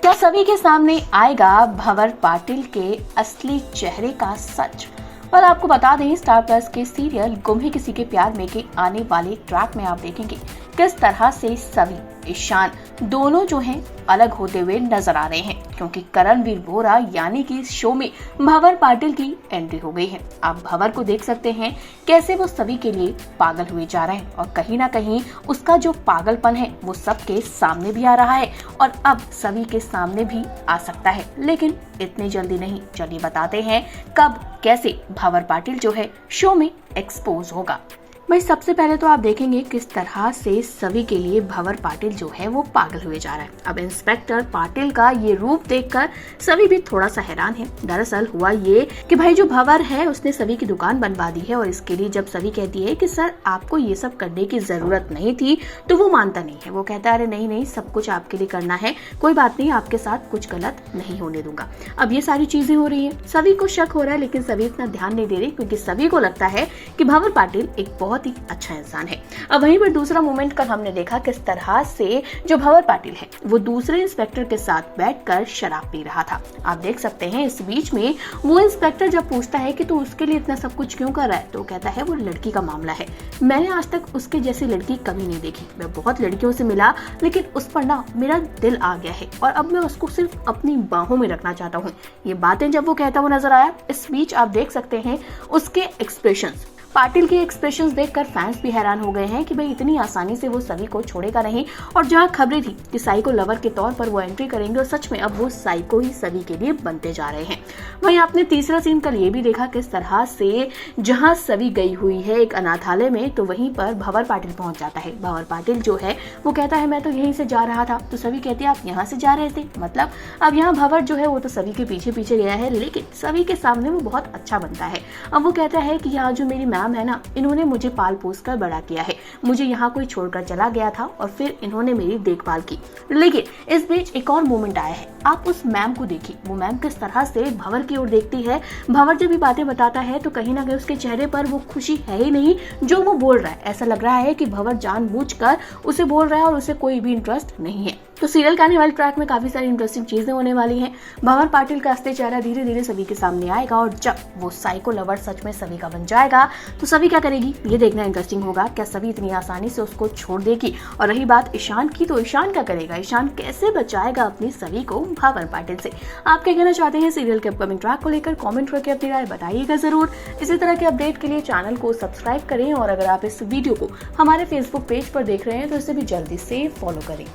क्या सभी के सामने आएगा भंवर पाटिल के असली चेहरे का सच? पर आपको बता दें, स्टार प्लस के सीरियल गुम है किसी के प्यार में के आने वाले ट्रैक में आप देखेंगे किस तरह से सभी ईशान दोनों जो हैं अलग होते हुए नजर आ रहे हैं, क्योंकि करणवीर बोरा यानी कि इस शो में भंवर पाटिल की एंट्री हो गई है। आप भंवर को देख सकते हैं कैसे वो सभी के लिए पागल हुए जा रहे हैं और कहीं ना कहीं उसका जो पागलपन है वो सबके सामने भी आ रहा है और अब सभी के सामने भी आ सकता है, लेकिन इतनी जल्दी नहीं। चलिए बताते हैं कब कैसे भंवर पाटिल जो है शो में एक्सपोज होगा। भाई सबसे पहले तो आप देखेंगे किस तरह से सभी के लिए भंवर पाटिल जो है वो पागल हुए जा रहा है। अब इंस्पेक्टर पाटिल का ये रूप देखकर सभी भी थोड़ा सा हैरान है। दरअसल हुआ ये कि भाई जो भंवर है उसने सभी की दुकान बनवा दी है और इसके लिए जब सभी कहती है कि सर आपको ये सब करने की जरूरत नहीं थी, तो वो मानता नहीं है। वो कहता है अरे नहीं नहीं, सब कुछ आपके लिए करना है, कोई बात नहीं, आपके साथ कुछ गलत नहीं होने दूंगा। अब ये सारी चीजें हो रही है, सभी को शक हो रहा है, लेकिन सभी इतना ध्यान नहीं दे रही क्योंकि सभी को लगता है कि भंवर पाटिल एक बहुत ही अच्छा इंसान है। अब वहीं पर दूसरा मोमेंट कल हमने देखा किस तरह से जो भंवर पाटिल है वो दूसरे इंस्पेक्टर के साथ बैठकर शराब पी रहा था। आप देख सकते हैं इस बीच में वो इंस्पेक्टर जब पूछता है कि तू उसके लिए इतना सब कुछ क्यों कर रहा है, तो कहता है वो लड़की का मामला है, मैंने आज तक उसके जैसी लड़की कभी नहीं देखी, मैं बहुत लड़कियों से मिला लेकिन उस पर ना मेरा दिल आ गया है और अब मैं उसको सिर्फ अपनी बाहों में रखना चाहता हूँ। ये बातें जब वो कहता हुआ नजर आया, इस बीच आप देख सकते हैं उसके एक्सप्रेशंस, पाटिल के एक्सप्रेशंस देखकर फैंस भी हैरान हो गए हैं कि भाई इतनी आसानी से वो सभी को छोड़ेगा नहीं। और जहां खबरें थी कि साई को लवर के तौर पर वो एंट्री करेंगे और सच में अब वो साई को ही सभी के लिए बनते जा रहे हैं। वहीं आपने तीसरा सीन कल ये भी देखा किस तरह से जहां सभी गई हुई है एक अनाथालय में, तो वहीं पर भंवर पाटिल पहुंच जाता है। भंवर पाटिल जो है वो कहता है मैं तो यहीं से जा रहा था, तो सभी कहते हैं आप यहाँ से जा रहे थे, मतलब अब यहाँ भंवर जो है वो तो सभी के पीछे पीछे गया है, लेकिन सभी के सामने वो बहुत अच्छा बनता है। अब वो कहता है कि यहाँ जो मेरी है ना, इन्होंने मुझे पाल पोस कर बड़ा किया है, मुझे यहाँ कोई छोड़कर चला गया था और फिर इन्होंने मेरी देखभाल की। लेकिन इस बीच एक और मोमेंट आया है, आप उस मैम को देखिए, वो मैम किस तरह से भंवर की ओर देखती है। भंवर जब भी बातें बताता है तो कहीं ना कहीं उसके चेहरे पर वो खुशी है ही नहीं जो वो बोल रहा है। ऐसा लग रहा है कि भंवर जानबूझकर उसे बोल रहा है और उसे कोई भी इंटरेस्ट नहीं है। तो सीरियल के आने वाले ट्रैक में काफी सारी इंटरेस्टिंग चीजें होने वाली हैं। भंवर पाटिल का असली चेहरा धीरे धीरे सभी के सामने आएगा और जब वो साइको लवर सच में सभी का बन जाएगा तो सभी क्या करेगी ये देखना इंटरेस्टिंग होगा। क्या सभी इतनी आसानी से उसको छोड़ देगी? और रही बात ईशान की, तो ईशान क्या करेगा? ईशान कैसे बचाएगा अपनी सभी को भंवर पाटिल से? आप क्या कहना चाहते हैं सीरियल के अपकमिंग ट्रैक को लेकर? कमेंट करके अपनी राय बताइएगा जरूर। इसी तरह के अपडेट के लिए चैनल को सब्सक्राइब करें और अगर आप इस वीडियो को हमारे फेसबुक पेज पर देख रहे हैं तो इसे भी जल्दी से फॉलो करें।